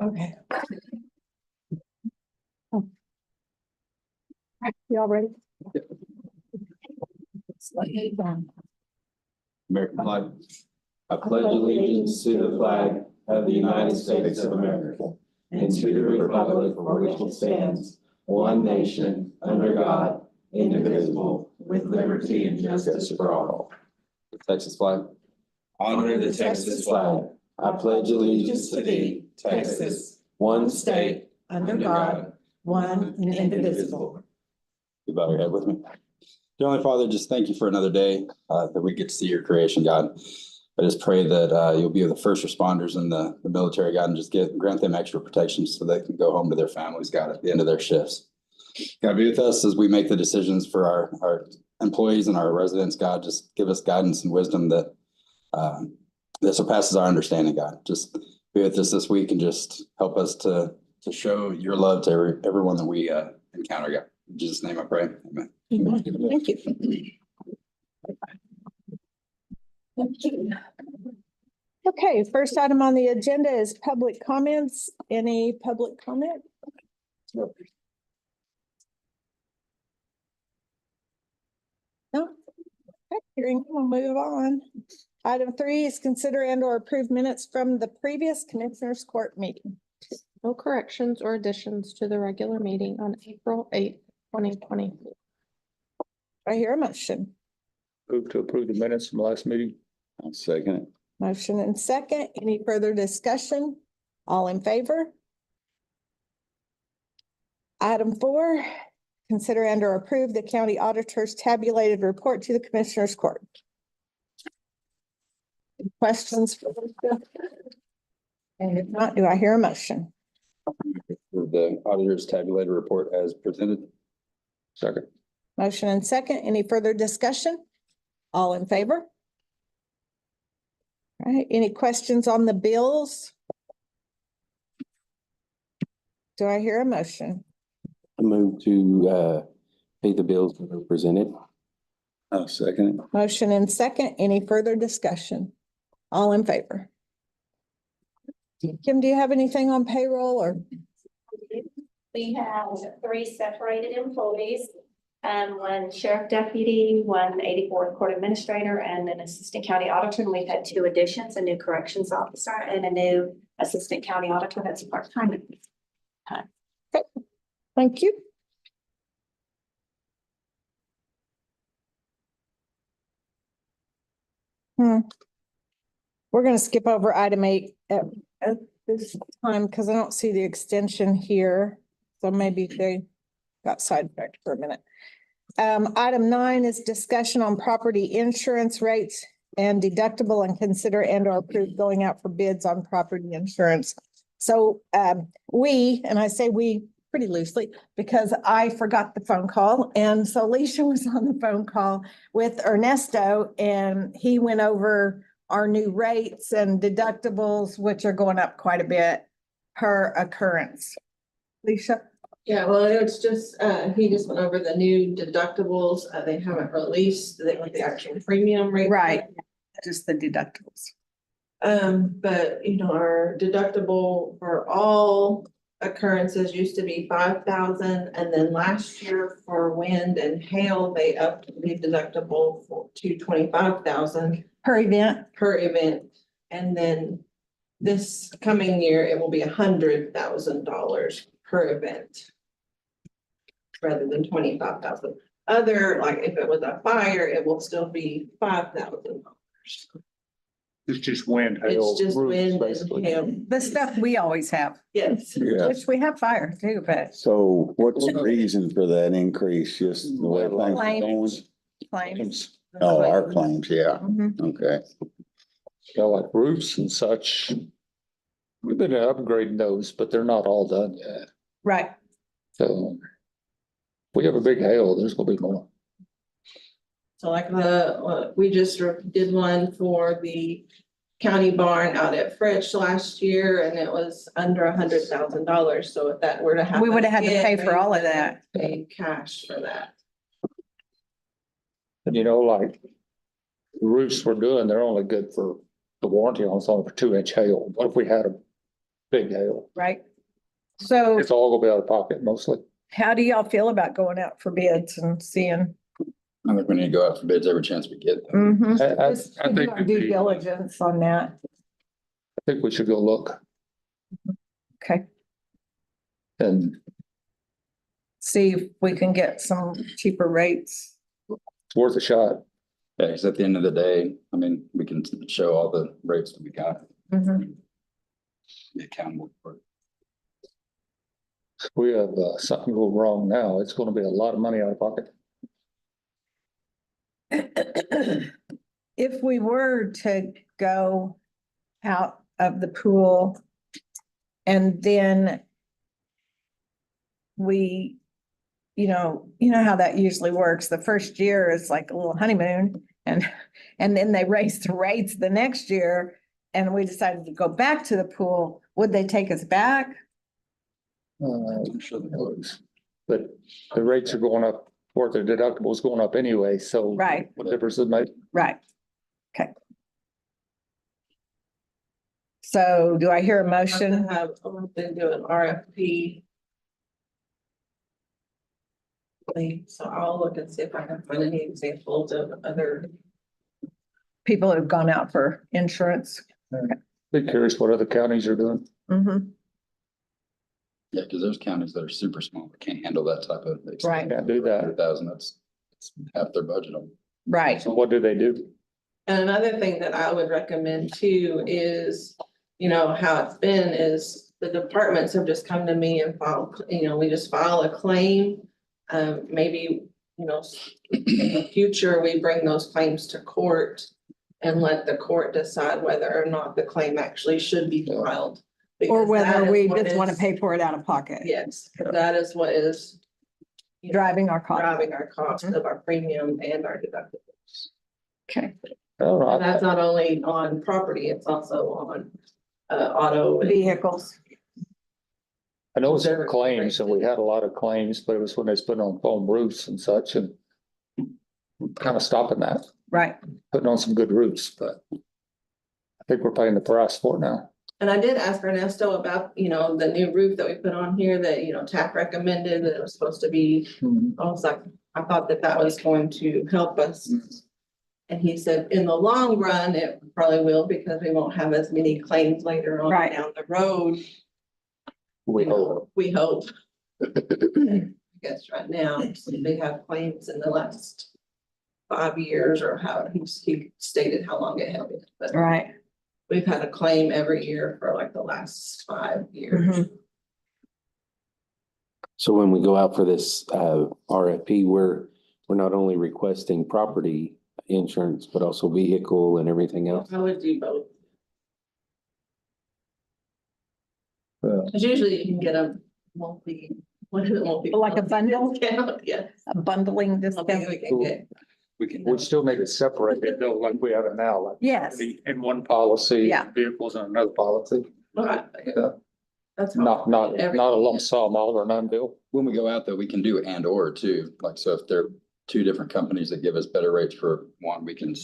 Okay. Y'all ready? American flag. I pledge allegiance to the flag of the United States of America and to the republic for which it stands, one nation, under God, indivisible, with liberty and justice for all. The Texas flag. Honor the Texas flag. I pledge allegiance to thee, Texas, one state, under God, one and indivisible. You bow your head with me. Dear Heavenly Father, just thank you for another day that we get to see your creation, God. I just pray that you'll be with the first responders in the military, God, and just grant them extra protection so they can go home to their families, God, at the end of their shifts. God, be with us as we make the decisions for our employees and our residents, God. Just give us guidance and wisdom that surpasses our understanding, God. Just be with us this week and just help us to show your love to everyone that we encounter, God. In Jesus' name I pray. Amen. Thank you. Okay, first item on the agenda is public comments. Any public comment? No. Okay, hearing, we'll move on. Item 3 is consider and or approve minutes from the previous Commissioners Court meeting. No corrections or additions to the regular meeting on April 8th, 2020. I hear a motion. Move to approve the minutes from last meeting. I'll second it. Motion and second. Any further discussion? All in favor? Item 4, consider and or approve the county auditor's tabulated report to the Commissioners Court. Any questions for Lisa? And if not, do I hear a motion? The auditor's tabulated report as presented. Second. Motion and second. Any further discussion? All in favor? All right, any questions on the bills? Do I hear a motion? I move to pay the bills that are presented. I'll second it. Motion and second. Any further discussion? All in favor? Kim, do you have anything on payroll or? We have 3 separated employees, one sheriff deputy, one 84th court administrator, and an assistant county auditor. And we've had 2 additions, a new corrections officer and a new assistant county auditor that's part-time. Thank you. We're going to skip over item 8 at this time because I don't see the extension here. So maybe they got sidetracked for a minute. Item 9 is discussion on property insurance rates and deductible and consider and or approve going out for bids on property insurance. So and I say we pretty loosely because I forgot the phone call. And so Alicia was on the phone call with Ernesto and he went over our new rates and deductibles, which are going up quite a bit per occurrence. Alicia? Yeah, well, it's just, he just went over the new deductibles. They haven't released the actual premium rate. Right, just the deductibles. But you know, our deductible for all occurrences used to be 5,000, and then last year for wind and hail, they upped the deductible to 25,000 Per event? per event. And then this coming year, it will be $100,000 per event rather than 25,000. Other, like if it was a fire, it will still be $5,000. It's just wind, hail. It's just roofs, wind basically. and hail. The stuff we always have, Yes. Yeah. which we have fire too, but So what's the reason for that increase? Just the way things are going? Claims. claims. Oh, our claims, yeah. Mhm. Okay. Yeah, like roofs and such. We've been upgrading those, but they're not all done yet. Right. So if we have a big hail, there's gonna be more. So like we just did one for the county barn out at French last year, and it was under $100,000. So if that were to happen, We would have had to pay again, for we all of would have that. paid cash for that. And you know, like the roofs we're doing, they're only good for the warranty on, it's only for 2-inch hail. What if we had a big hail. right? So It's all gonna be out of pocket mostly. how do y'all feel about going out for bids and seeing? I think we need to go out for bids every chance we get. though. Mhm. I Just think do our it'd due be- diligence on that. I think we should go look Okay, and see if we can get some cheaper rates. it's worth a shot. Yeah, because at the end of the day, I mean, we can show all the rates that we got, Mhm. be accountable for it. If we have something go wrong now, it's gonna be a lot of money out of pocket. If we were to go out of the pool and then we, you know how that usually works. The first year is like a little honeymoon and then they raise the rates the next year and we decided to go back to the pool. Would they take us back? I'm sure they knows. But the rates are going up, or the deductible's going up anyway, so. Right, What difference does it make? right. Okay. So do I hear a motion? They do an RFP. So I'll look and see if I can find any examples of other. People who've gone out for insurance. Be curious what other counties are doing. Mhm. Yeah, because there's counties that are super small, that can't handle that type of. Right. Can't do that. 100,000, that's half their budget. Right. So what do they do? And another thing that I would recommend too is, how it's been is the departments have just come to me and we just file a claim. Maybe, in the future, we bring those claims to court and let the court decide whether or not the claim actually should be filed. Or Because that whether is we what just want to is- pay for it out of pocket. Yes, 'cause that is what is Driving our cost. driving our cost of our premium and our deductibles. Okay. I don't know. And that's not only on property, it's also on auto. and- Vehicles. I know it's Whatever. claims, and we had a lot of claims, but it was when they was putting on foam roofs and such, and kind of stopping that, Right. putting on some good roofs, but I think we're paying the price for it now. And I did ask Ernesto about, the new roof that we put on here that, TAP recommended that it was supposed to be. I was like, I thought that was going to help us. And he said, in the long run, it probably will because we won't have as many claims later on Right. down the road. We You know, we hope. I guess right now, they have claims in the last 5 years or how he stated how long it had been. But Right. we've had a claim every year for like the last 5 years. Mhm. So when we go out for this RFP, we're not only requesting property insurance, but also vehicle and everything else. I would do both. Yeah. Cause usually you can get a what is it, Like a bundle? discount, yeah. A bundling I discount. think we can get. We still need it separated though, like we have it now, like. Yes. In one policy. Yeah. Vehicles in another policy, Alright, Yeah. That's. how not a everything lump is. sum, all or none deal. When we go out though, we can do and or too, like, so if there are two different companies that give us better rates for one, we can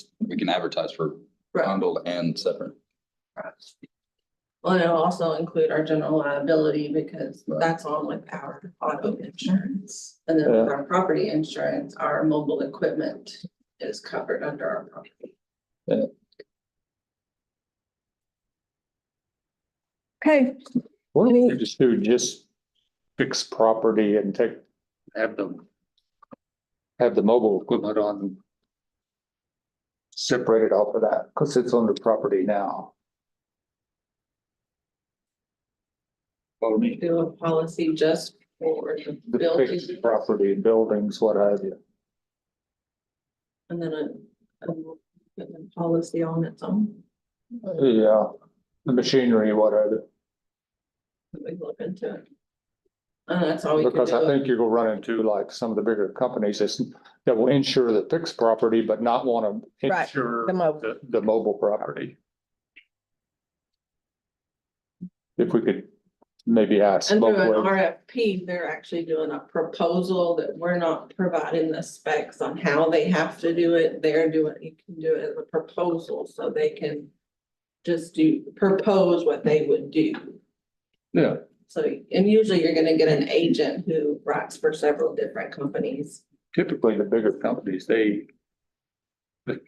advertise for Right. bundled and separate. Well, and it'll also include our general liability because Right. that's on with our auto insurance. And then with our property insurance, our mobile equipment is covered under our property. Okay. What do we just do? Just fix property and have the mobile equipment on. Separated off of that, because it's under property now. Well, We do a policy just for the the building fixed property, buildings, what have you. and then a policy on its own. Yeah, the machinery, what have you. We look into it. And that's all we can Because I do. think you're gonna run into like some of the bigger companies that will insure the fixed property, but not wanna Right, insure the mobile. the mobile property. If we could maybe ask And both through an ways. RFP, they're actually doing a proposal that we're not providing the specs on how they have to do it. You can do it as a proposal, so they can just propose what they would do. Yeah. So, and usually you're gonna get an agent who writes for several different companies. Typically, the bigger companies, the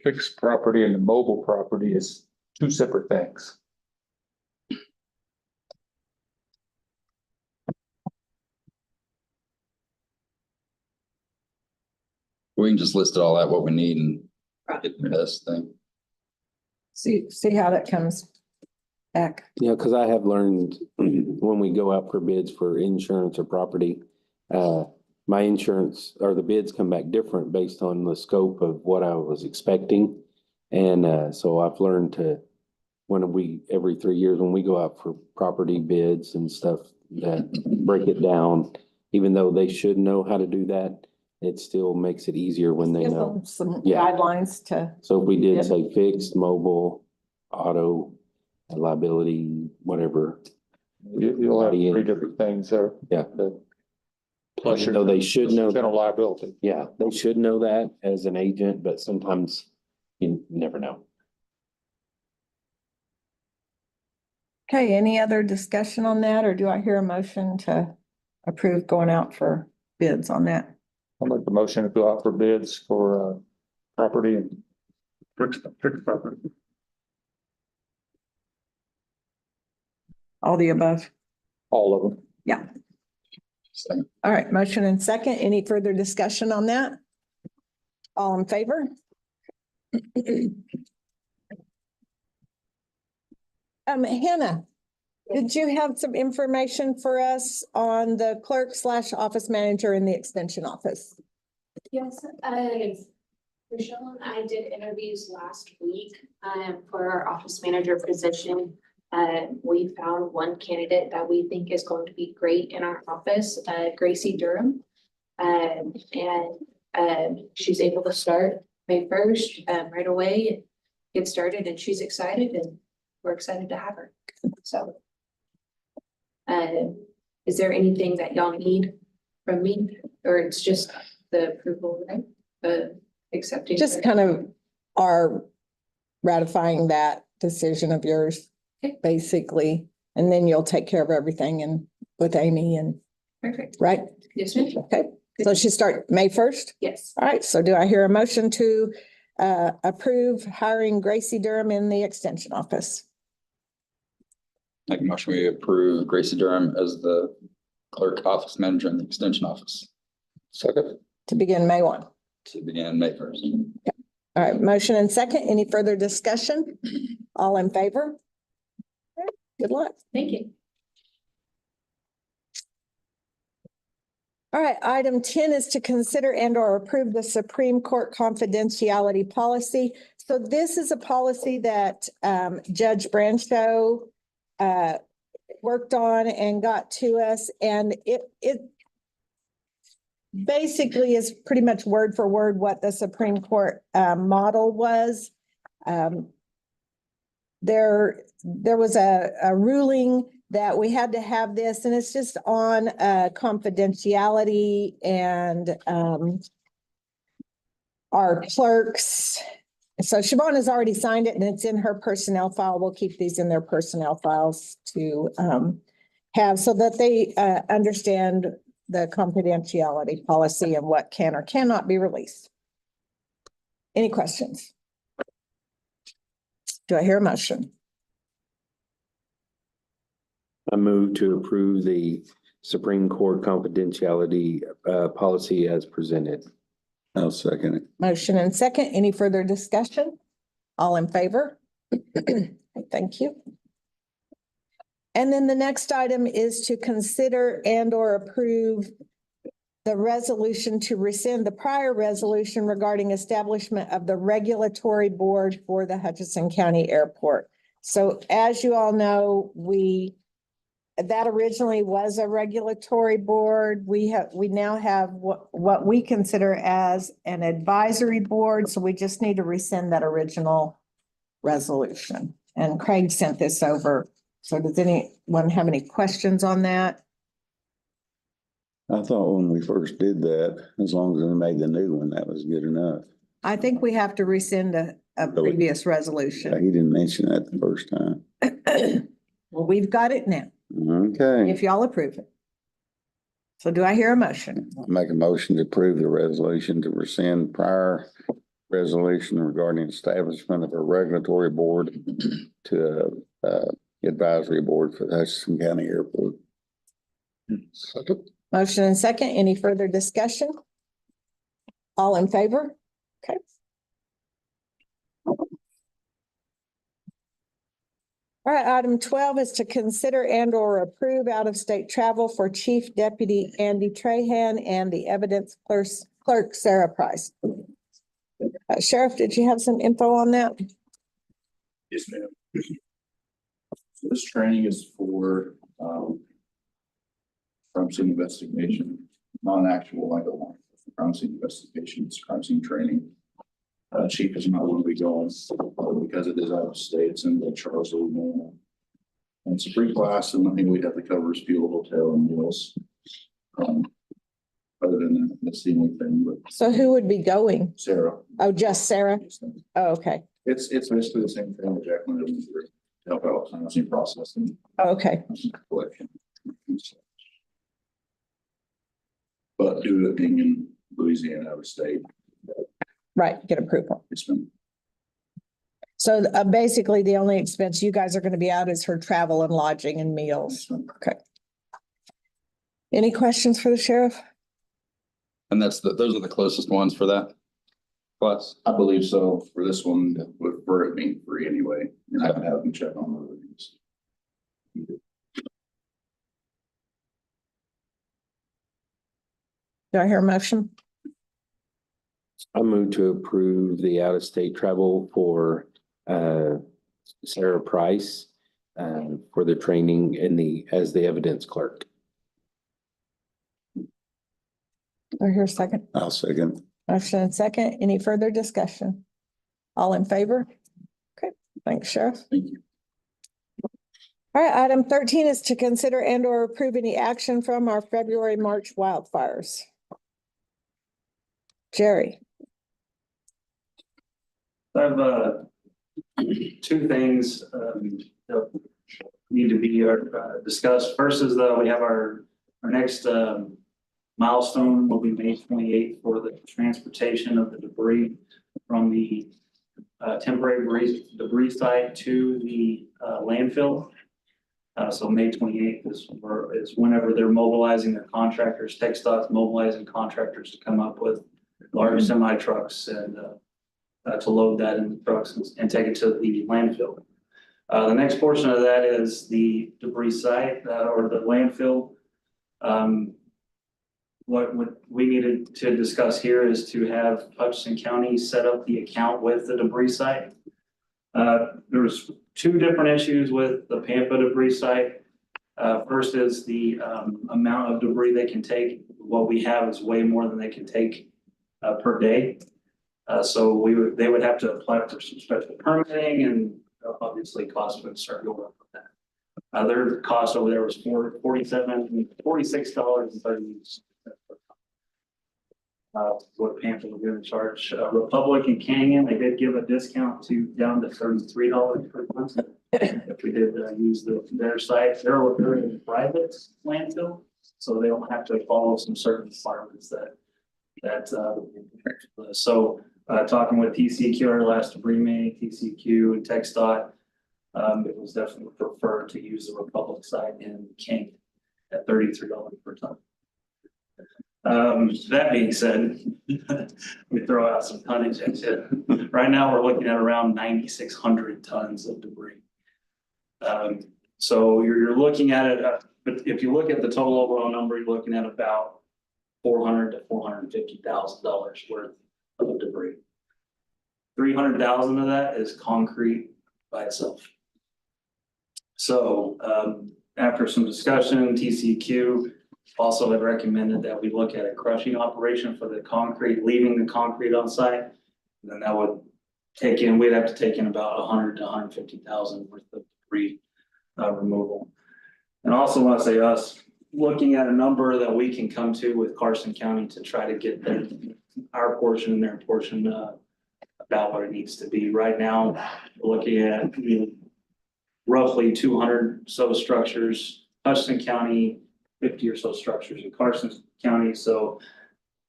fixed property and the mobile property is two separate things. We can just list it all out, what we need and get the best thing. See how that comes back. Yeah, because I have learned when we go out for bids for insurance or property, my insurance or the bids come back different based on the scope of what I was expecting. And so I've learned to, every 3 years, when we go out for property bids and stuff, that break it down, even though they should know how to do that, it still makes it easier when they Give know. them some Yeah. guidelines to, So if we Yeah. did say fixed, mobile, auto, liability, whatever. You'll have three different things there. Yeah. Plus Even though they should know, general liability. yeah, they should know that as an agent, but sometimes you never know. okay, any other discussion on that, or do I hear a motion to approve going out for bids on that? I'll make the motion to go out for bids for property and fixed property. All the above. All of them. Second. All right, motion and second. Any further discussion on that? All in favor? Hannah, did you have some information for us on the clerk/office manager in the extension office? Yes, Rochelle and I did interviews last week, for our office manager position. We found one candidate that we think is going to be great in our office, Gracie Durham. She's able to start May 1st, right away, get started, and she's excited, and we're excited to have her. So. Is there anything that y'all need from me, or it's just the approval, right? The accepting? Just kind of are ratifying that decision of yours, Okay. basically, and then you'll take care of everything and with Amy and, Perfect. right? Yes, ma'am. Okay, so she start May 1st? Yes. All right, so do I hear a motion to approve hiring Gracie Durham in the extension office? Make a motion, we approve Gracie Durham as the clerk office manager in the extension office Second. To begin May 1. to begin May 1st. All right, motion and second. Any further discussion? All in favor? Okay, good luck. Thank you. All right, item 10 is to consider and or approve the Supreme Court confidentiality policy. So this is a policy that Judge Brancho worked on and got to us, and it basically is pretty much word for word what the Supreme Court model was. There was a ruling that we had to have this, and it's just on confidentiality and our clerks. So Siobhan has already signed it and it's in her personnel file. We'll keep these in their personnel files to have so that they understand the confidentiality policy and what can or cannot be released. Any questions? Do I hear a motion? I move to approve the Supreme Court confidentiality policy as presented. I'll second it. Motion and second. Any further discussion? All in favor? Thank you. And then the next item is to consider and or approve the resolution to rescind the prior resolution regarding establishment of the regulatory board for the Hutchinson County Airport. So as you all know, that originally was a regulatory board. We now have what we consider as an advisory board. So we just need to rescind that original resolution. And Craig sent this over. So does anyone have any questions on that? I thought when we first did that, as long as we made the new one, that was good enough. I think we have to rescind a previous resolution. He didn't mention that the first time. Well, we've got it now. Okay, if y'all approve it. So do I hear a motion? I'll make a motion to approve the resolution to rescind prior resolution regarding establishment of a regulatory board to advisory board for the Hutchinson County Airport. Second. Motion and second. Any further discussion? All in favor? Okay. All right, item 12 is to consider and or approve out-of-state travel for Chief Deputy Andy Trahan and the evidence clerk Sarah Price. Sheriff, did you have some info on that? Yes, ma'am. So this training is for, crime scene investigation, not an actual like a crime scene investigation, it's crime scene training. Chief is not going to be going because it is out of state, it's in the Charles Louisiana. And it's a free class, and I think we'd have to cover his fuel, hotel, and meals. Other than that, that's the only thing, but So who would be going? Sarah. Oh, just Sarah? Oh, okay. It's basically the same thing that Jacqueline did to help out with crime scene processing. Okay. Collection. But due to it being in Louisiana, out of state, Right, get approval. it's been, So basically, the only expense you guys are going to be out is her travel and lodging and meals. Okay. Any questions for the sheriff? And those are the closest ones for that class. I believe so, for this one, for it being free anyway, and I haven't had them check on the reviews. Do I hear a motion? I move to approve the out-of-state travel for Sarah Price for the training as the evidence clerk. Do I hear a second? I'll second. Motion and second. Any further discussion? All in favor? Okay, thanks, Sheriff. Thank you. All right, item 13 is to consider and or approve any action from our February, March wildfires. Jerry. I have two things that need to be discussed. First is we have our next milestone will be May 28th for the transportation of the debris from the temporary debris site to the landfill. So May 28th is whenever they're mobilizing their contractors, TxDOT's mobilizing contractors to come up with large semi trucks and to load that in the trucks and take it to the landfill. The next portion of that is the debris site or the landfill. What we needed to discuss here is to have Hutchinson County set up the account with the debris site. There's two different issues with the Pampa debris site. First is the amount of debris they can take. What we have is way more than they can take per day. So they would have to apply for some special permitting, and obviously costs would start going up with that. Their cost over there was $46.30. What Pampa was going to charge. Republic and Canyon, they did give a discount down to $33 per month. If we did use their site, they're a private landfill, so they don't have to follow some certain requirements so talking with TCQ, our last debris meeting, TCQ and TxDOT, it was definitely preferred to use the Republic site in Canyon at $33 per ton. That being said, we throw out some tonnage at you. Right now, we're looking at around 9,600 tons of debris. So you're looking at it, but if you look at the total overall number, you're looking at about $400,000 to $450,000 worth of debris. 300,000 of that is concrete by itself. So after some discussion, TCQ also had recommended that we look at a crushing operation for the concrete, leaving the concrete on site. And then that would we'd have to take in about 100 to 150,000 worth of debris removal. And also want to say us looking at a number that we can come to with Carson County to try to get our portion and their portion about what it needs to be. Right now, we're looking at roughly 200 structures Hudson County, 50 or so structures in Carson County, so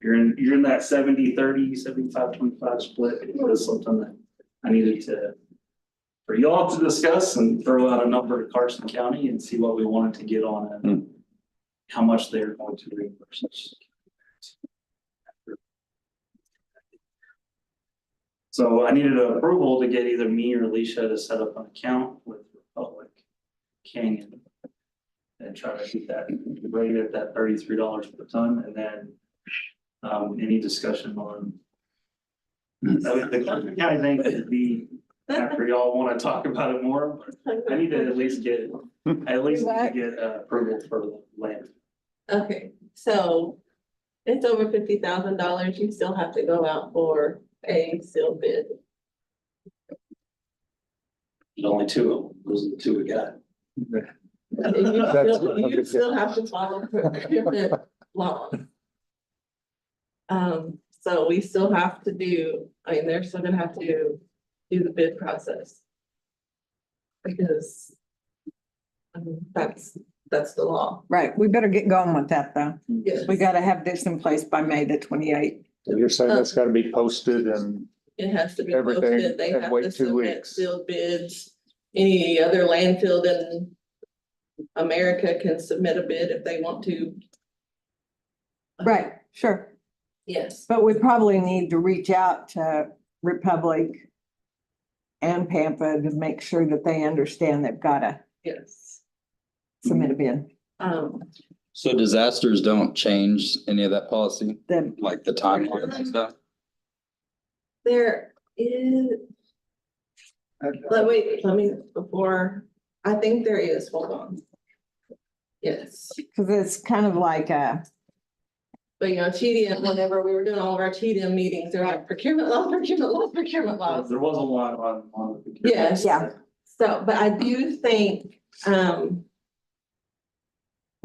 you're in that 70-30, 75-25 split. It was something that I needed for y'all to discuss and throw out a number to Carson County and see what we wanted to get on it. Hmm. How much they're going to reimburse us. So I needed an approval to get either me or Alicia to set up an account with Republic Canyon. And try to get that rated at that $33 per ton, and then any discussion on. I mean, the county thing could be after y'all want to talk about it more, but I need to at least get approval for the land. Okay, so it's over $50,000. You still have to go out for a sealed bid. There's only two of them. Those are the two we got. You still have to follow procurement law. So we still have to they're still gonna have to do the bid process. Because that's the law. Right, we better get going with that though. Yes. We gotta have this in place by May the 28th. You're saying that's gotta be posted and It has to be everything, posted. They and have wait to 2 submit weeks. sealed bids. Any other landfill in America can submit a bid if they want to. Right, sure. Yes. But we probably need to reach out to Republic and Pampa to make sure that they understand they've gotta Yes. submit a bid. So disasters don't change any of that policy, The, like the timeline and stuff? There is. Let me, before, I think there is, hold on. Yes, cause it's kind of like but TDM, whenever we were doing all of our TDM meetings, they're like procurement law, procurement law, procurement laws. There was a lot on the. Yes. Yeah. So, but I do think, well,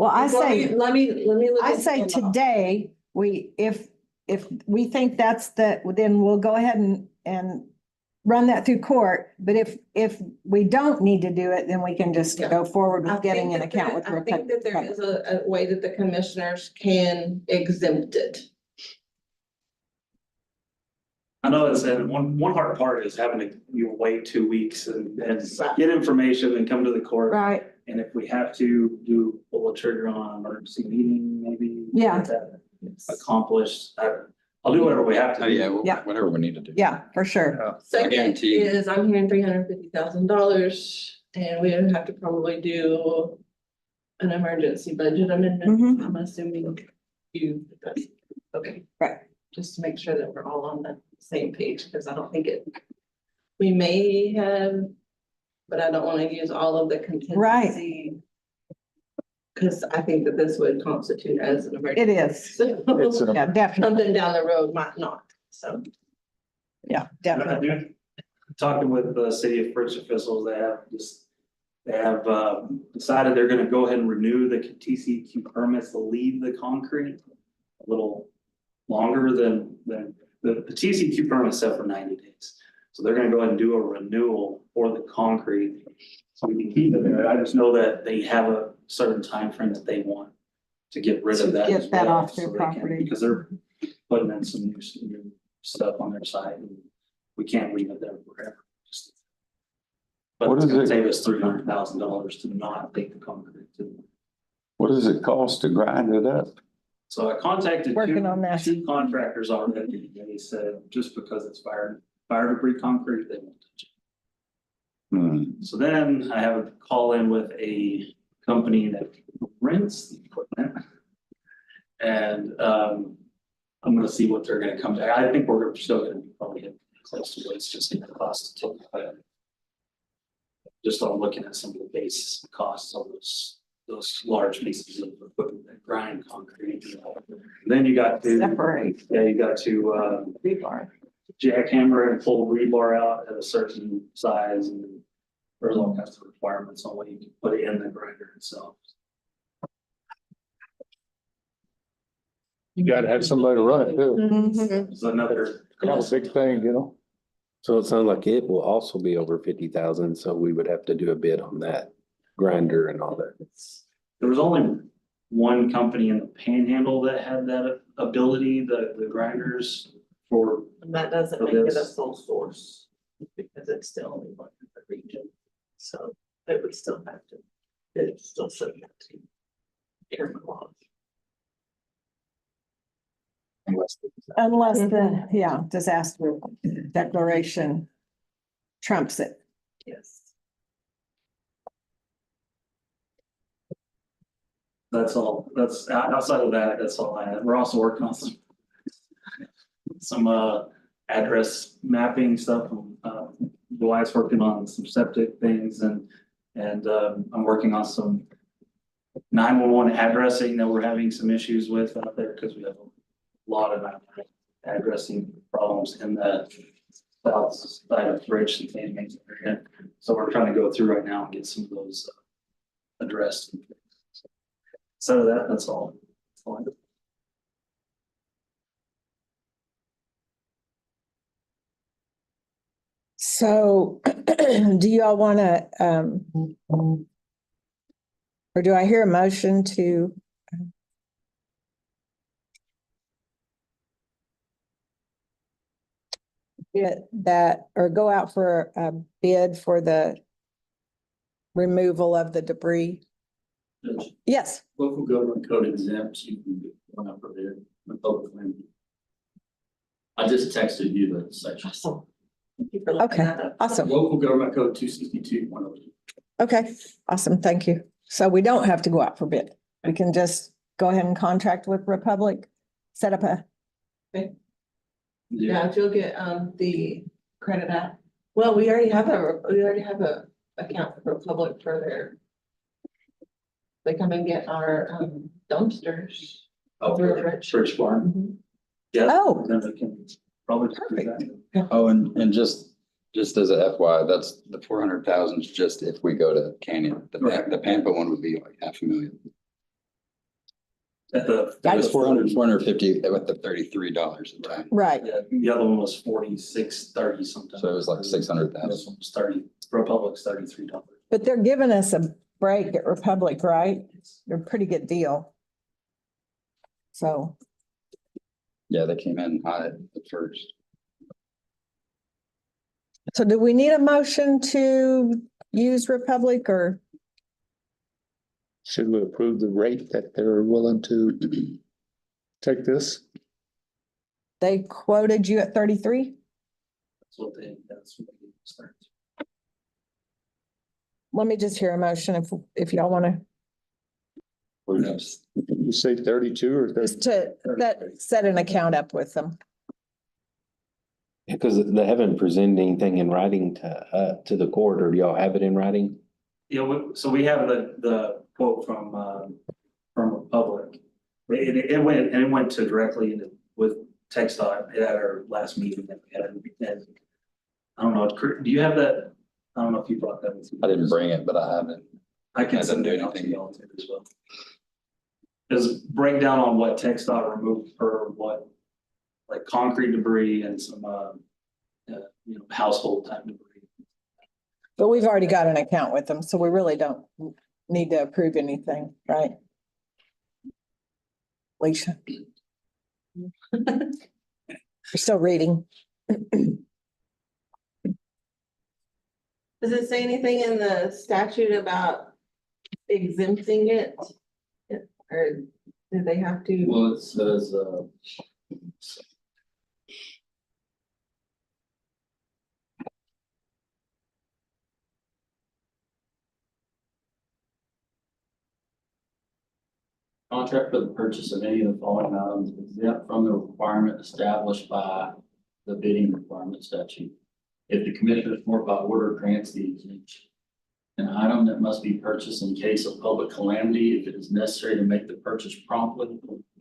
I say, let me look. I at say the law. today, if we think that's then we'll go ahead and run that through court. But if we don't need to do it, then we can just go forward I with getting think an that account with. I think that there is a way that the commissioners can exempt it. I know it's, and one hard part is having to, wait 2 weeks and get information and come to the court. Right, And if we have to pull a trigger on an emergency meeting, maybe. Yeah. get that accomplished. I'll do whatever we have to. Oh, do. yeah, Yeah. whatever we need to do. yeah, for sure. Second guarantee. is I'm hearing $350,000 and we would have to probably do an emergency budget amendment. Mhm. I'm assuming that's okay. Right. Just to make sure that we're all on the same page, because I don't think we may have, but I don't want to use all of the contingency. Because I think that this would constitute as an emergency. It is. So, Yeah, definitely. something down the road might not, so. Yeah, definitely. I do. Talking with the city of Fritz officials, they have decided they're gonna go ahead and renew the TCQ permits to leave the concrete a little longer than the TCQ permit set for 90 days. So they're gonna go ahead and do a renewal for the concrete. So we can keep it there. I just know that they have a certain time frame that they want to get rid To of that. get as that well, off their so they can- property. Because they're putting in some new stuff on their side and we can't leave it there forever. But What it's is gonna it? save us $300,000 to not take the concrete to. What does it cost to grind it up? So I contacted Working on that. two contractors already. They said just because it's fire debris concrete, they won't touch it. So then I have a call in with a company that rents the equipment. And I'm gonna see what they're gonna come back. I think we're still gonna be probably getting close to what it's just gonna cost to take it. Just on looking at some of the base costs of those large pieces of equipment that grind concrete. Then you got to. Separate. Yeah, you got to Rebar. jackhammer and pull rebar out at a certain size, and there's all kinds of requirements on what you can put in the grinder itself. You gotta have somebody to run it too. Mhm. It's another. Kind of a big thing, you know? So it sounds like it will also be over 50,000, so we would have to do a bid on that grinder and all that. there was only one company in the Panhandle that had that ability, the grinders for, And that doesn't So make it a this- sole source because it's still only one in the region. So it would still have to, it's still subject to Irwin laws. Unless the, yeah, disaster declaration trumps it. Yes. that's all, that's outside of that, that's all I have. We're also working on some address mapping stuff. Dwight's working on some septic things and I'm working on some 911 addressing that we're having some issues with out there because we have a lot of addressing problems in the south side of Rich and Fannie Mae's area. So we're trying to go through right now and get some of those addressed. So that's all. That's all I do. So do y'all want to, or do I hear a motion to get that, or go out for a bid for the removal of the debris? Judge, Yes, local government code exempts, you can get one up for bid, with public land. I just texted you the section. Awesome. Thank you for looking okay, that up. awesome. Local government code 262-102. Okay, awesome, thank you. So we don't have to go out for bid. We can just go ahead and contract with Republic, set up a, Yeah, if you'll get the credit app. Well, we already have a account for Republic for their. They come and get our dumpsters. Over at Rich. Rich Farm. Mhm. Yeah. Oh. Then we can probably do that. Oh, and just as a FYI, that's the 400,000 is just if we go to Canyon. The Pampa one would be like 500,000. At the, It was 450 with the $33 a ton. right. yeah, the other one was 46.30 sometimes. So it was like 600,000. This one was 30, Republic's $33. But they're giving us a break at Republic, right? They're a pretty good deal. So, Yeah, they came in high at first. so do we need a motion to use Republic or? Should we approve the rate that they're willing to take this? They quoted you at 33? That's what they start. Let me just hear a motion if y'all want to, You say 32 or 30? just to set an account up with them. Because they haven't presented anything in writing to the court, or do y'all have it in writing? Yeah, so we have the quote from Republic. It went to directly into with TxDOT at our last meeting that we had. And I don't know, do you have that? I don't know if you brought that with you. I didn't bring it, but I haven't. I can That send doesn't it do out to anything. y'all too as well. There's breakdown on what TxDOT removed for what, like concrete debris and some, household type debris. But we've already got an account with them, so we really don't need to approve anything, right? Alicia? You're still reading. Does it say anything in the statute about exempting it? Or do they have to? Well, it says, contract for the purchase of any of the following items exempt from the requirement established by the bidding requirement statute. If the commissioners more by order grants the exemption. An item that must be purchased in case of public calamity, if it is necessary to make the purchase promptly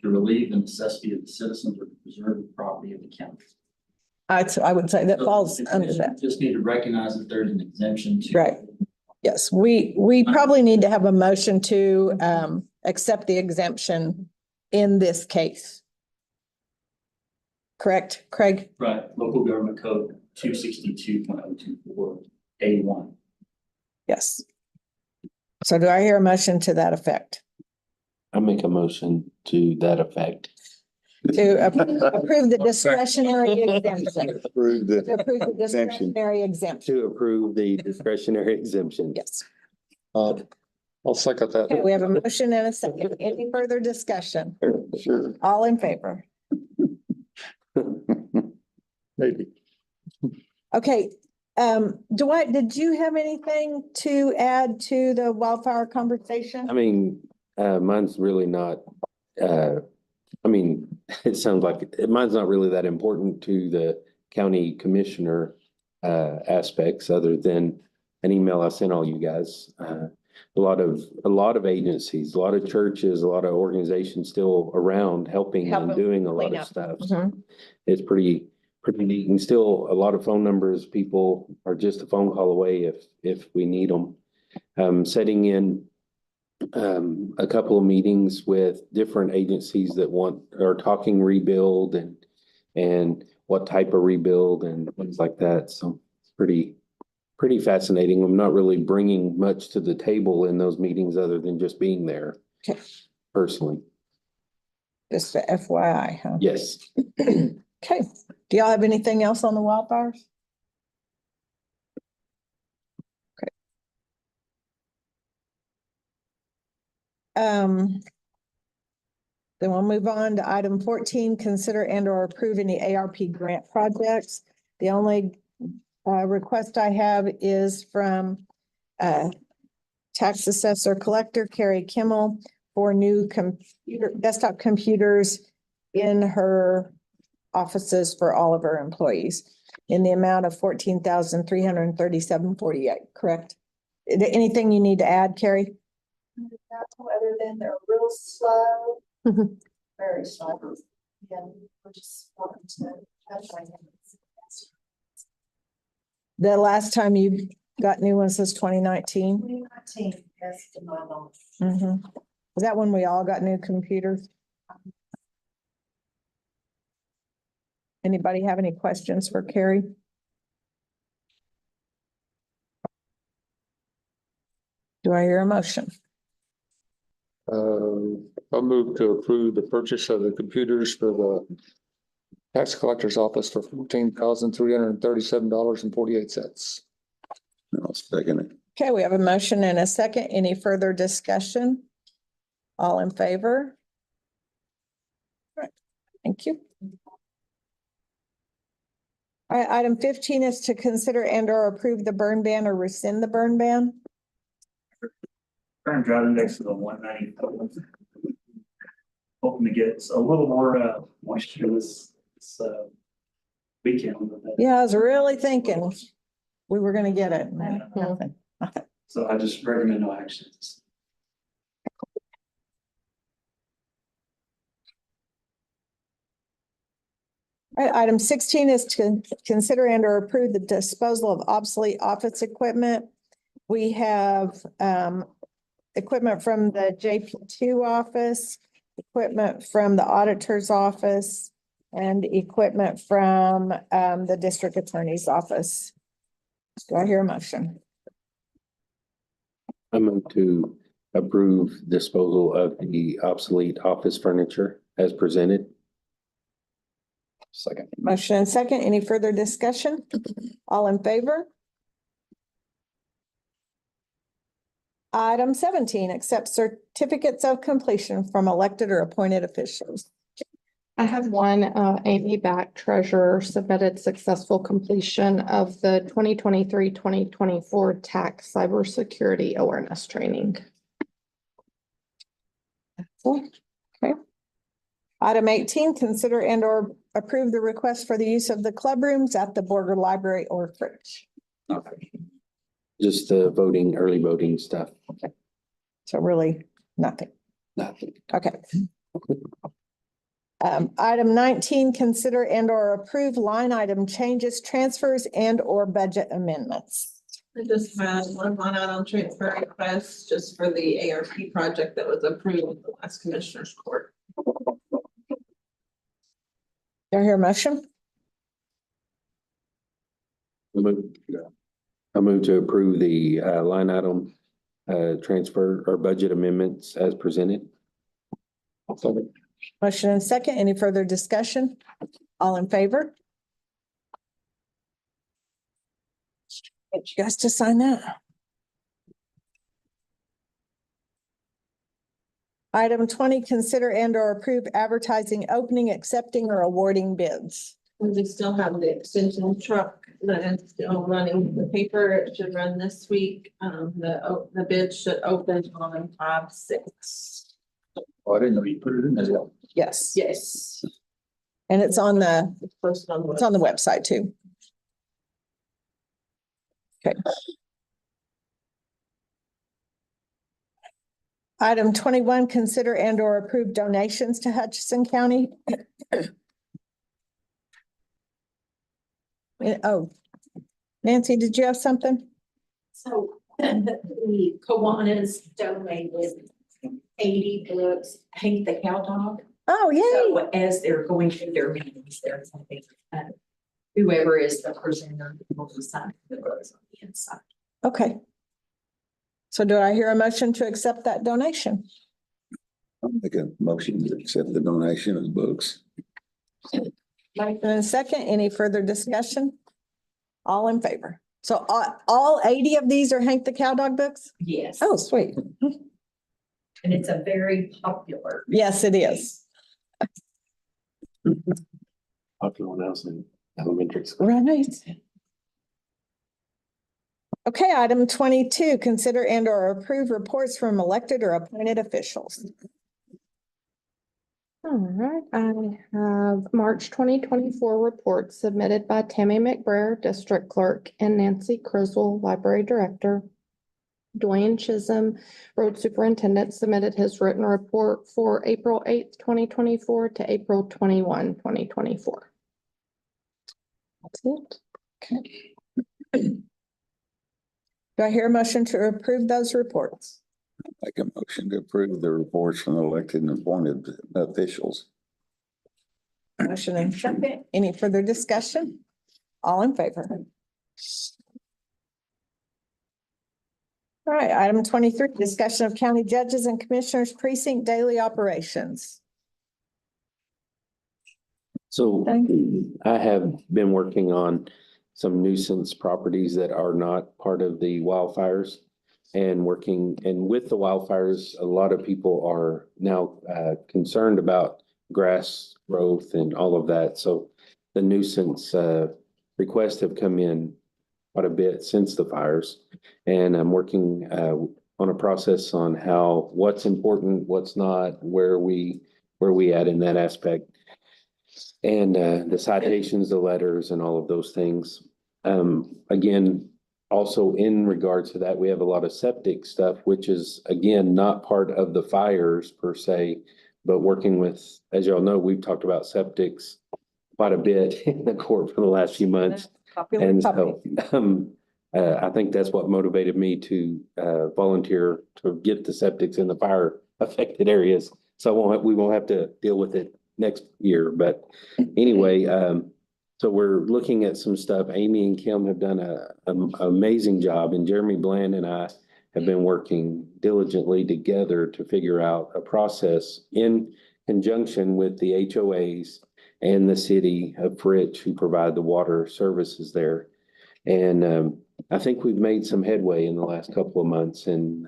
to relieve the necessity of the citizens or to preserve the property of the county. I would say that falls The under commission that. just need to recognize that there's an exemption to. Right. Yes, we probably need to have a motion to accept the exemption in this case. Correct, Craig? Right, local government code 262.024 A1. Yes. So do I hear a motion to that effect? I make a motion to that effect. To approve the discretionary exemption. Approve To the approve the exemption. discretionary exemption. To approve the discretionary exemption. Yes. I'll second Okay, that. we have a motion and a second. Any further discussion? Sure. All in favor? Maybe. Okay, Dwight, did you have anything to add to the wildfire conversation? I mean, mine's really not, I mean, it sounds like, mine's not really that important to the county commissioner aspects, other than an email I sent all you guys. A lot of agencies, a lot of churches, a lot of organizations still around helping and doing a lot clean of up. stuff. Mhm. It's pretty neat, and still a lot of phone numbers. People are just a phone call away if we need them. Setting in a couple of meetings with different agencies that are talking rebuild and what type of rebuild and things like that. So it's pretty fascinating. I'm not really bringing much to the table in those meetings other than just being there Okay. personally. Just the FYI, huh? Yes. Okay. Do y'all have anything else on the wildfires? Okay. Then we'll move on to item 14, consider and or approve any ARP grant projects. The only request I have is from tax assessor collector Carrie Kimmel for new desktop computers in her offices for all of her employees in the amount of $14,337.48, correct? Anything you need to add, Carrie? Other than they're real slow, very slow. And we're just wanting to touch my hands. The last time you got new ones was 2019. 2019, yes, to my knowledge. Is that when we all got new computers? Anybody have any questions for Carrie? Do I hear a motion? I'll move to approve the purchase of the computers for the tax collector's office for $14,337.48. I'll second it. Okay, we have a motion and a second. Any further discussion? All in favor? All right, thank you. All right, item 15 is to consider and or approve the burn ban or rescind the burn ban. Current drought index is a 190. Hoping to get a little more moisture this weekend. Yeah, I was really thinking we were gonna get it. Nothing. So I just recommend no actions. All right, item 16 is to consider and or approve the disposal of obsolete office equipment. We have equipment from the JP2 office, equipment from the auditor's office, and equipment from the district attorney's office. Do I hear a motion? I move to approve disposal of the obsolete office furniture as presented. Second. Motion and second. Any further discussion? All in favor? Item 17, accept certificates of completion from elected or appointed officials. I have one, Amy Back, treasurer, submitted successful completion of the 2023-2024 tax cybersecurity awareness training. That's all. Okay. Item 18, consider and or approve the request for the use of the club rooms at the Border Library or Fritz. Okay. Just the voting, early voting stuff. So really nothing. Nothing. Okay. Item 19, consider and or approve line item changes, transfers and or budget amendments. I just had one line item transfer request just for the ARP project that was approved at the last commissioner's court. Do I hear a motion? I move to approve the line item transfer or budget amendments as presented. Motion and second. Any further discussion? All in favor? Get you guys to sign that. Item 20, consider and or approve advertising, opening, accepting or awarding bids. We still have the extension truck that is still running the paper. It should run this week. The bid should open on 5/6. Oh, I didn't know you put it in as well. Yes. Yes. And it's on the, First on the it's on the website too. Okay. Item 21, consider and or approve donations to Hutchinson County. Oh, Nancy, did you have something? So the Kiwanis donated 80 books, Hank the Cow Dog. Oh, yay. So as they're going through their meetings, there's something, whoever is the presenter will sign the books on the inside. Okay. So do I hear a motion to accept that donation? I'll make a motion to accept the donation of the books. Motion and second, any further discussion? All in favor? So all 80 of these are Hank the Cow Dog books? Yes. Oh, sweet. And it's a very popular. Yes, it is. Popular when I was in elementary school. Right. Okay, item 22, consider and or approve reports from elected or appointed officials. All right, I have March 2024 report submitted by Tammy McBrayer, District Clerk, and Nancy Criswell, Library Director. Dwayne Chisholm, Road Superintendent, submitted his written report for April 8th, 2024 to April 21, 2024. That's it. Okay. Do I hear a motion to approve those reports? Make a motion to approve the reports from elected and appointed officials. Motion and second. Any further discussion? All in favor? All right, item 23, discussion of county judges and commissioners precinct daily operations. So Thank I have been working on some nuisance properties that are not part of the wildfires. And with the wildfires, a lot of people are now concerned about grass growth and all of that. So the nuisance requests have come in quite a bit since the fires. And I'm working on a process on what's important, what's not, where we at in that aspect. And the citations, the letters and all of those things. Again, also in regards to that, we have a lot of septic stuff, which is again, not part of the fires per se, but working with, as y'all know, we've talked about septics quite a bit in the court for the last few months. And so, I think that's what motivated me to volunteer to get the septics in the fire affected areas. So we won't have to deal with it next year. But anyway, so we're looking at some stuff. Amy and Kim have done an amazing job, and Jeremy Bland and I have been working diligently together to figure out a process in conjunction with the HOAs and the city of Fritch, who provide the water services there. And I think we've made some headway in the last couple of months, and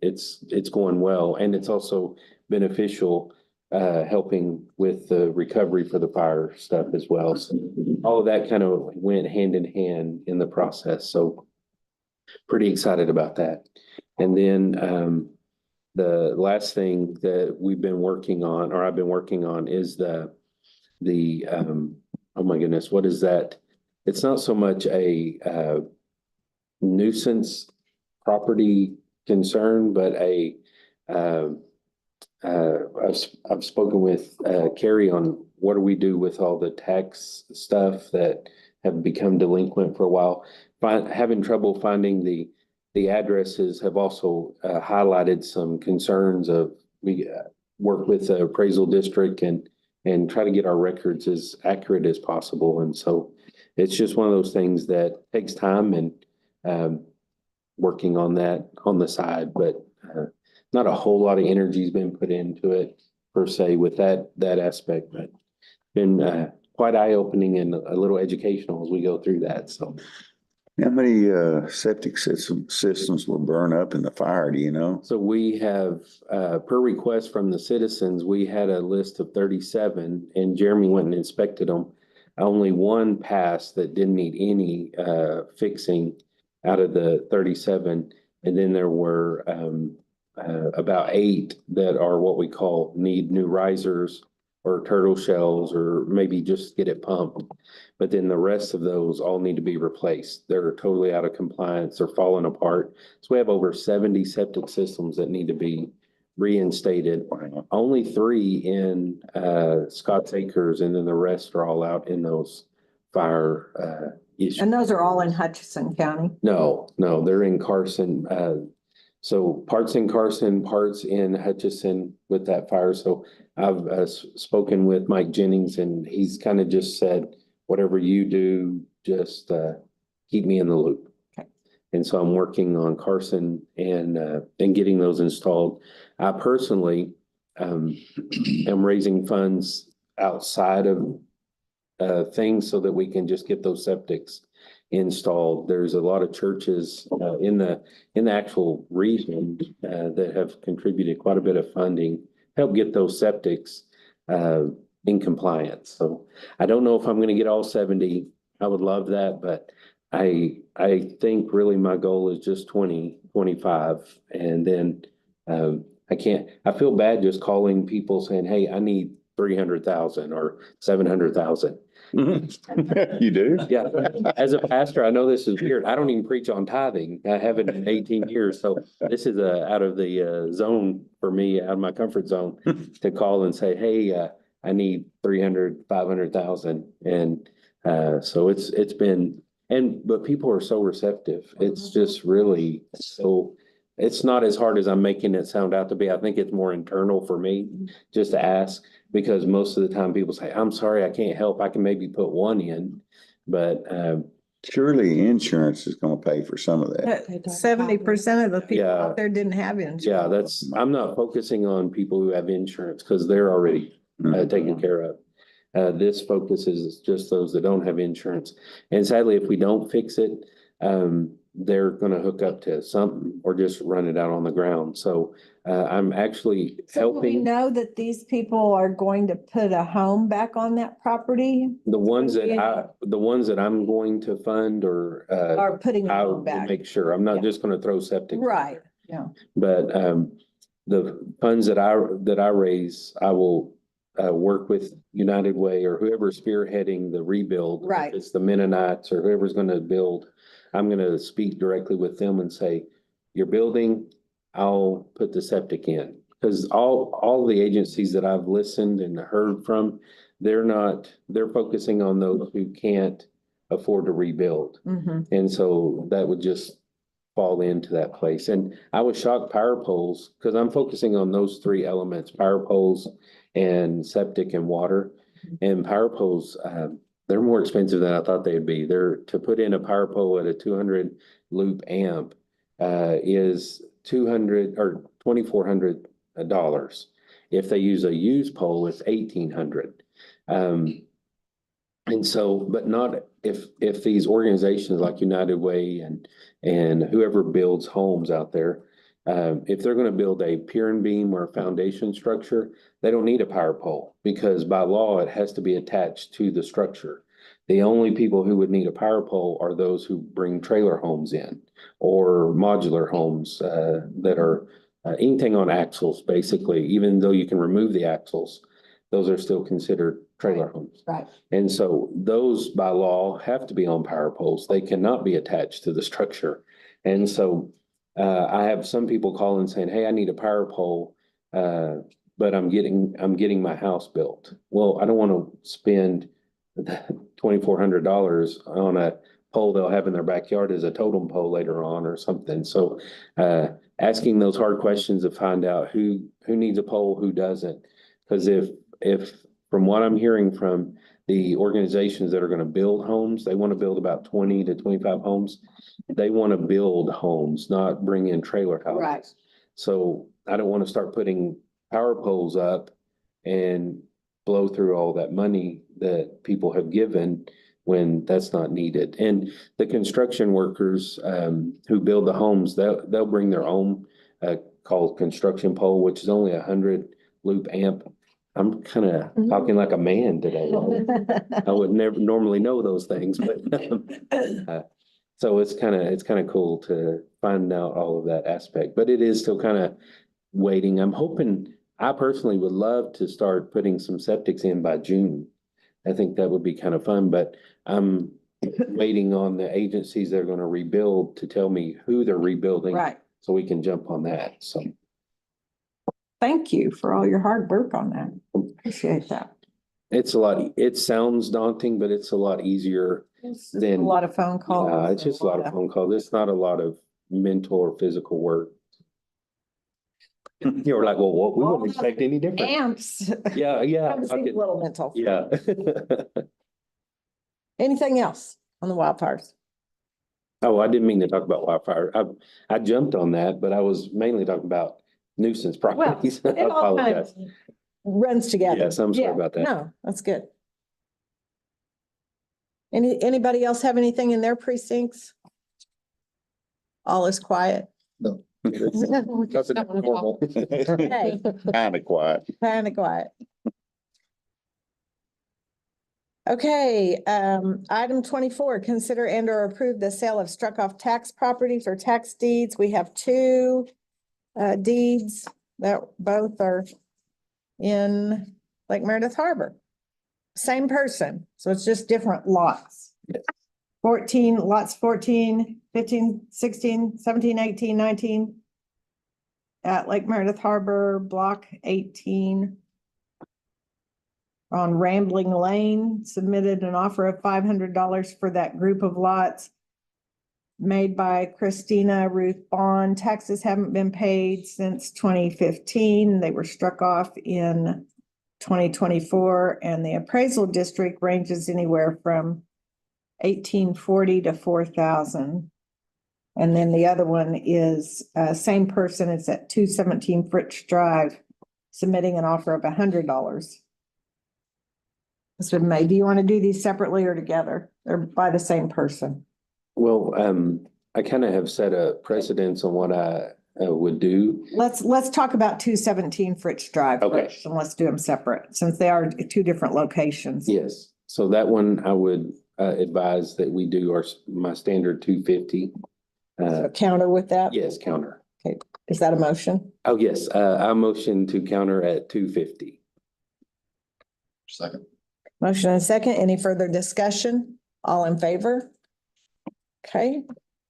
it's going well. And it's also beneficial helping with the recovery for the fire stuff as well. So all of that kind of went hand in hand in the process. So pretty excited about that. And then the last thing that we've been working on, or I've been working on, is the oh my goodness, what is that? It's not so much a nuisance property concern, but I've spoken with Carrie on what do we do with all the tax stuff that have become delinquent for a while. Having trouble finding the addresses have also highlighted some concerns of we work with the appraisal district and try to get our records as accurate as possible. And so it's just one of those things that takes time, and working on that on the side, but not a whole lot of energy has been put into it. per se with that aspect, but been quite eye-opening and a little educational as we go through that, so. How many septic systems were burned up in the fire, do you know? So we have, per request from the citizens, we had a list of 37 and Jeremy went and inspected them. Only one passed that didn't need any fixing out of the 37. And then there were about 8 that are what we call need new risers or turtle shells, or maybe just get it pumped. But then the rest of those all need to be replaced. They're totally out of compliance. They're falling apart. So we have over 70 septic systems that need to be reinstated. Only 3 in Scotts Acres, and then the rest are all out in those fire issues. And those are all in Hutchinson County. No, they're in Carson. So parts in Carson, parts in Hutchinson with that fire. So I've spoken with Mike Jennings and he's kind of just said, whatever you do, just keep me in the loop. Okay. And so I'm working on Carson and getting those installed. I personally am raising funds outside of things so that we can just get those septics installed. There's a lot of churches in the actual region that have contributed quite a bit of funding, help get those septics in compliance. So I don't know if I'm going to get all 70. I would love that, but I think really my goal is just 20, 25. And then I feel bad just calling people saying, hey, I need 300,000 or 700,000. You do? Yeah, as a pastor, I know this is weird. I don't even preach on tithing. I haven't in 18 years. So this is out of the zone for me, out of my comfort zone to call and say, hey, I need 300, 500,000. And so it's been, but people are so receptive. It's just really so, it's not as hard as I'm making it sound out to be. I think it's more internal for me just to ask, because most of the time people say, I'm sorry, I can't help. I can maybe put one in, but surely insurance is going to pay for some of that. 70% of the people Yeah. out there didn't have insurance. yeah, I'm not focusing on people who have insurance because they're already taken care of. This focus is just those that don't have insurance. And sadly, if we don't fix it, they're gonna hook up to something or just run it out on the ground. So I'm actually So do we helping know that these people are going to put a home back on that property the ones that I'm going to fund or or putting a I home will back? make sure. I'm not Yeah. just gonna throw septic. Right, yeah. But the funds that I raise, I will work with United Way or whoever's spearheading the rebuild. Right. If it's the Mennonites or whoever's gonna build, I'm gonna speak directly with them and say, you're building, I'll put the septic in. Cause all the agencies that I've listened and heard from, they're focusing on those who can't afford to rebuild. Mhm. And so that would just fall into that place. And I was shocked power poles, because I'm focusing on those 3 elements, power poles and septic and water. And power poles, they're more expensive than I thought they'd be. To put in a power pole at a 200 loop amp is $200 or $2,400. If they use a used pole, it's $1,800. And so, but not if these organizations like United Way and whoever builds homes out there, if they're going to build a pier and beam or a foundation structure, they don't need a power pole because by law, it has to be attached to the structure. The only people who would need a power pole are those who bring trailer homes in or modular homes that are anything on axles, basically, even though you can remove the axles, those are still considered trailer homes. Right. And so those by law have to be on power poles. They cannot be attached to the structure. And so I have some people calling saying, hey, I need a power pole, but I'm getting my house built. Well, I don't want to spend $2,400 on a pole they'll have in their backyard as a totem pole later on or something. So asking those hard questions to find out who needs a pole, who doesn't. Because if from what I'm hearing from the organizations that are going to build homes, they want to build about 20 to 25 homes. They want to build homes, not bring in trailer houses. Right. So I don't want to start putting power poles up and blow through all that money that people have given when that's not needed. And the construction workers, who build the homes, they'll bring their own, called construction pole, which is only 100 loop amp. I'm kind of talking like a man today. I would never normally know those things, but so it's kind of cool to find out all of that aspect, but it is still kind of waiting. I'm hoping, I personally would love to start putting some septics in by June. I think that would be kind of fun, but I'm waiting on the agencies that are going to rebuild to tell me who they're rebuilding. Right. So we can jump on that. So Thank you for all your hard work on that. Appreciate that. it's a lot, it sounds daunting, but it's a lot easier It's just a than. lot of phone calls. It's just a lot of phone calls. It's not a lot of mental or physical work. You were like, well, what, we wouldn't expect any different. Amps. Yeah. Comes I in could- a little mental. Yeah. Anything else on the wildfires? Oh, I didn't mean to talk about wildfire. I jumped on that, but I was mainly talking about nuisance Well, properties. I it all kind of apologize. runs together. Yes, I'm sorry about that. No, that's good. Anybody else have anything in their precincts? All is quiet. Nothing normal. Hey, Kind of quiet. kind of quiet. Okay, item 24, consider and or approve the sale of struck off tax properties or tax deeds. We have two deeds that both are in Lake Meredith Harbor. Same person, so it's just different lots. 14, lots 14, 15, 16, 17, 18, 19. At Lake Meredith Harbor, block 18. On Rambling Lane, submitted an offer of $500 for that group of lots. Made by Christina Ruth Bond. Taxes haven't been paid since 2015. They were struck off in 2024, and the appraisal district ranges anywhere from 1840 to 4,000. And then the other one is same person. It's at 217 Fritz Drive, submitting an offer of $100. Mr. May, do you want to do these separately or together? They're by the same person. Well, I kind of have set a precedence on what I would do. Let's talk about 217 Fritz Drive Okay. first, and let's do them separate, since they are two different locations. Yes, so that one I would advise that we do my standard 250. So counter with that? Yes, counter. Okay, is that a motion? Oh, yes, I motion to counter at 250. Second. Motion and second. Any further discussion? All in favor? Okay,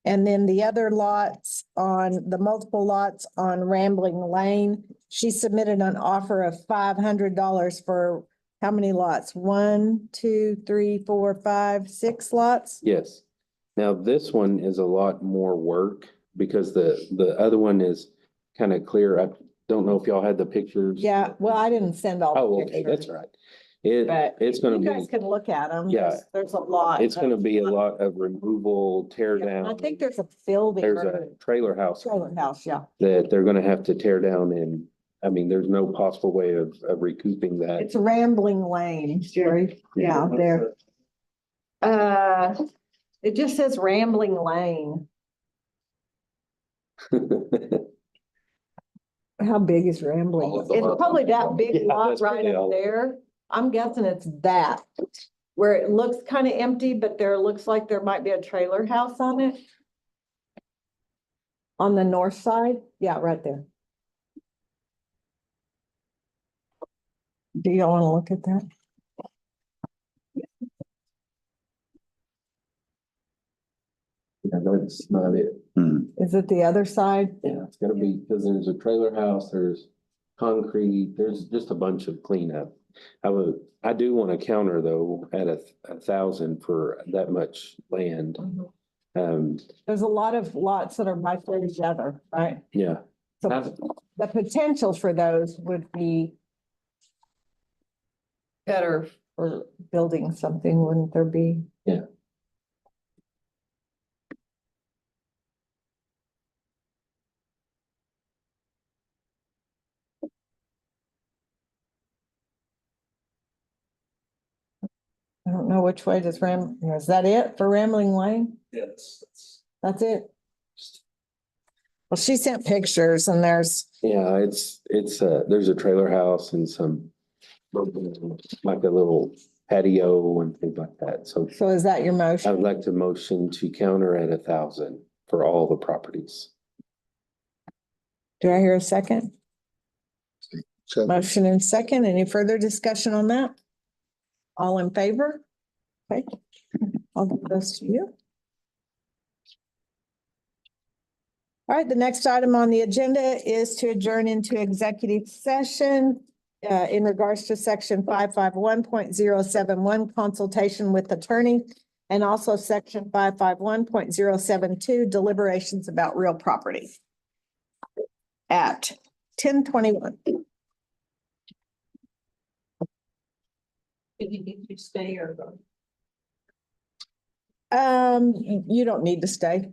and then the other lots on the multiple lots on Rambling Lane, she submitted an offer of $500 for how many lots? 1, 2, 3, 4, 5, 6 lots? Yes. Now, this one is a lot more work because the other one is kind of clear. I don't know if y'all had the pictures. Yeah, well, I didn't send all Oh, the okay, pictures. that's right. But It's gonna you guys be, can look at them. Yeah. There's a lot. it's gonna be a lot of removal, tear Yeah, down. I think there's a building. There's or a trailer house Trailer house, yeah. that they're gonna have to tear down, and I mean, there's no possible way of recouping that. It's Rambling Lane, Jerry. Yeah, there. It just says Rambling Lane. How big is Rambling? All of the It's lots. probably that big Yeah, lot that's right probably all up of it. there. I'm guessing it's that. Where it looks kind of empty, but there looks like there might be a trailer house on it. On the north side? Yeah, right there. Do y'all want to look at that? Yeah, no, it's not it. Is it the other side? Yeah, it's gonna be, because there's a trailer house, there's concrete, there's just a bunch of cleanup. I do want to counter though at 1,000 for that much land. There's a lot of lots that are right there together, right? Yeah. So the potential for those would be better for building something, wouldn't there be? Yeah. I don't know which way does is that it for Rambling Lane? Yes. That's it? Well, she sent pictures and there's, Yeah, there's a trailer house and some, like a little patio and things like that. So so is that your I would motion? like to motion to counter at 1,000 for all the properties. Do I hear a second? Motion and second. Any further discussion on that? All in favor? Okay, I'll give those to you. All right, the next item on the agenda is to adjourn into executive session in regards to section 551.071 consultation with attorney, and also section 551.072 deliberations about real property at 10:21. Do you need to stay or go? You don't need to stay.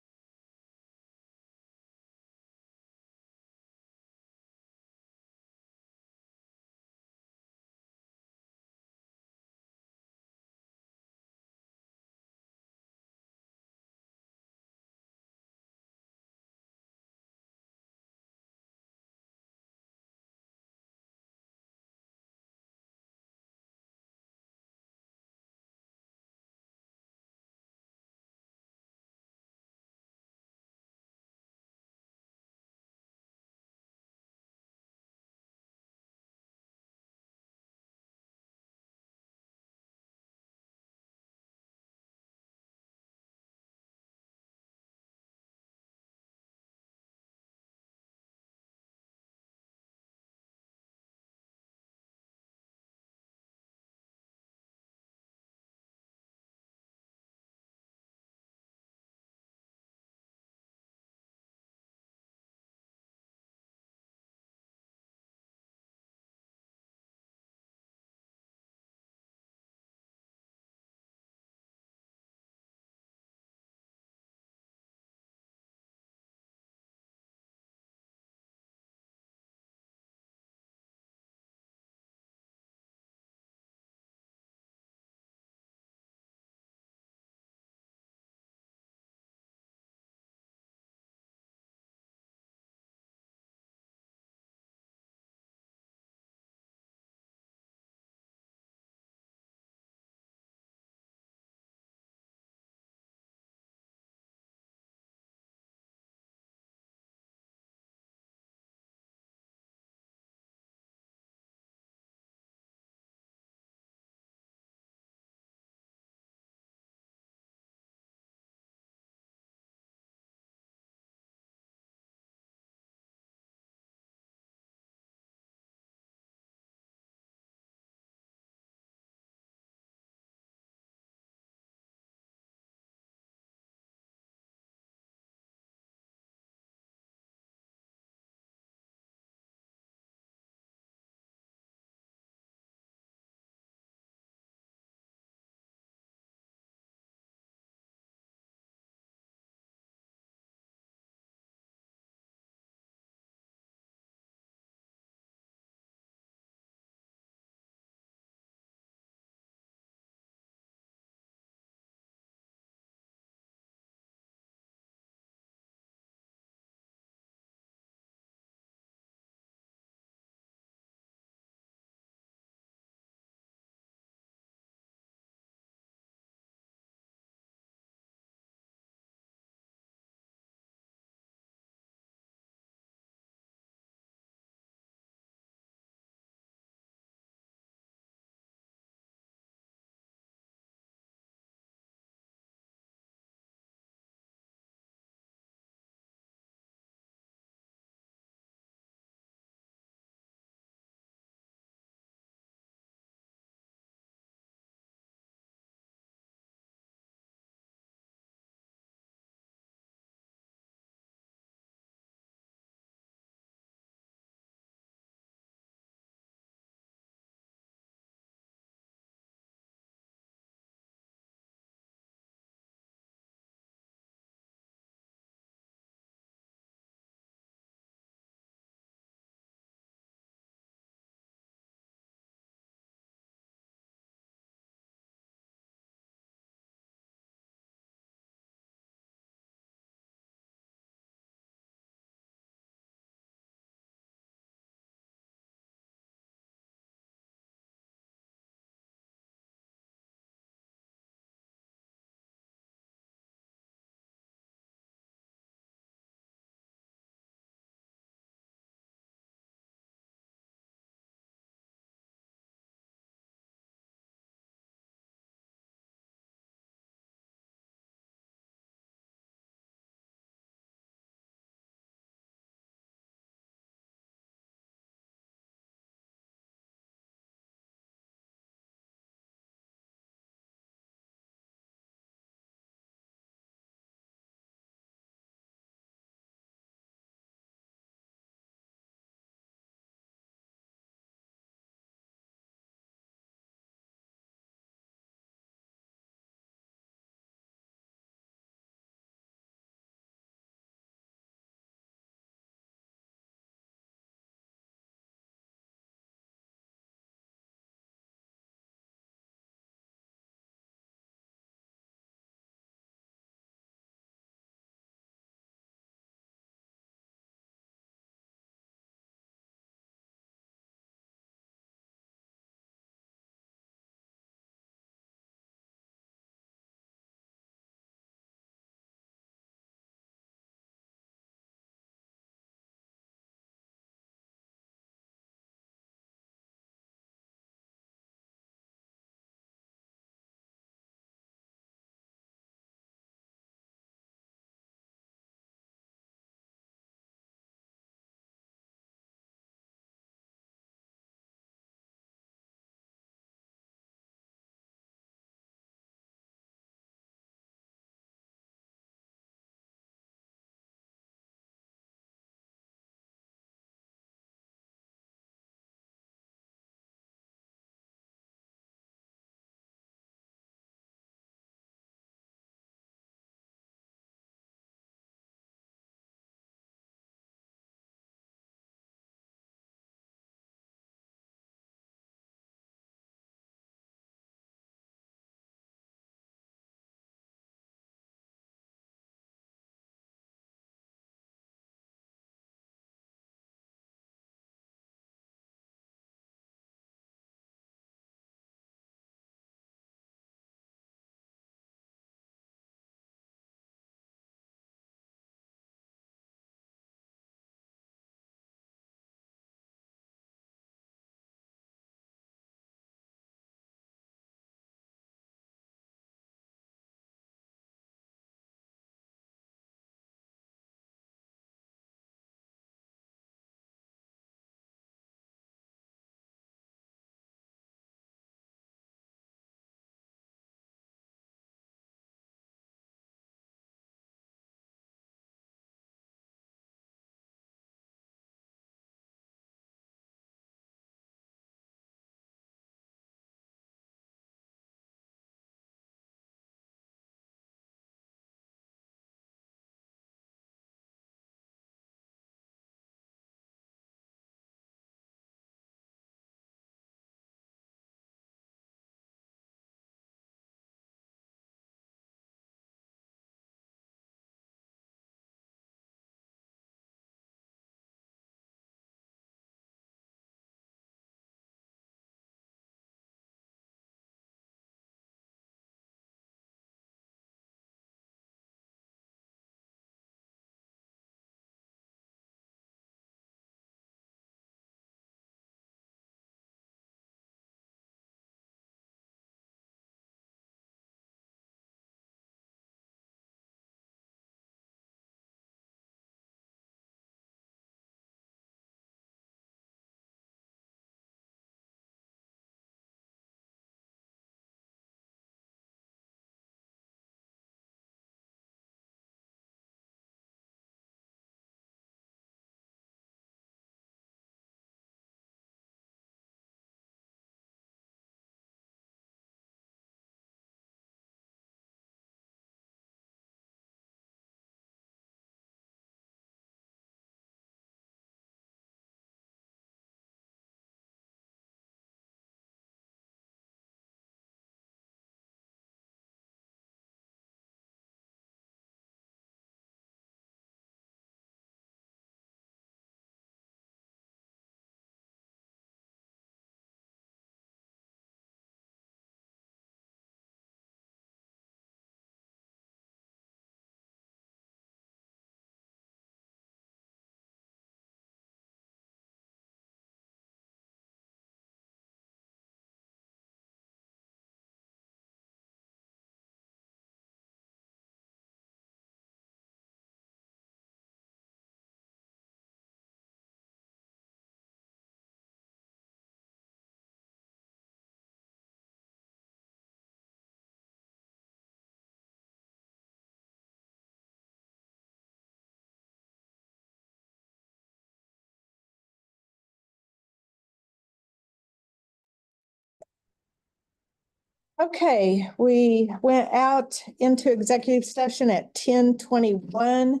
Okay, we went out into executive session at 10:21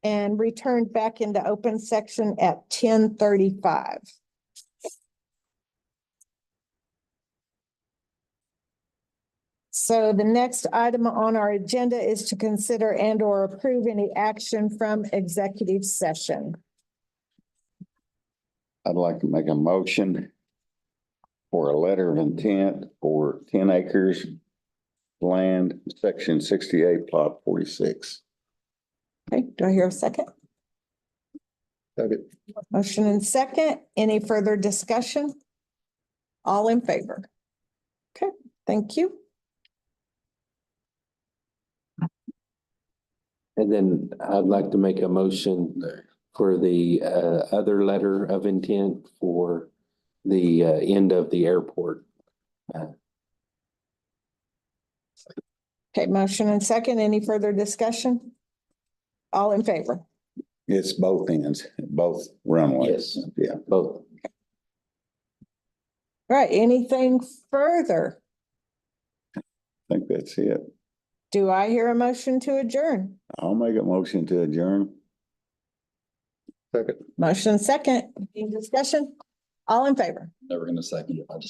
and returned back into open section at 10:35. So the next item on our agenda is to consider and or approve any action from executive session. I'd like to make a motion for a letter of intent for 10 acres land, section 68, plot 46. Okay, do I hear a second? Second. Motion and second. Any further discussion? All in favor? Okay, thank you. And then I'd like to make a motion for the other letter of intent for the end of the airport. Okay, motion and second. Any further discussion? All in favor? It's both ends, both runways. Yes. Yeah. Both. All right, anything further? I think that's it. Do I hear a motion to adjourn? I'll make a motion to adjourn. Second. Motion second. Any discussion? All in favor? Never gonna second it. I just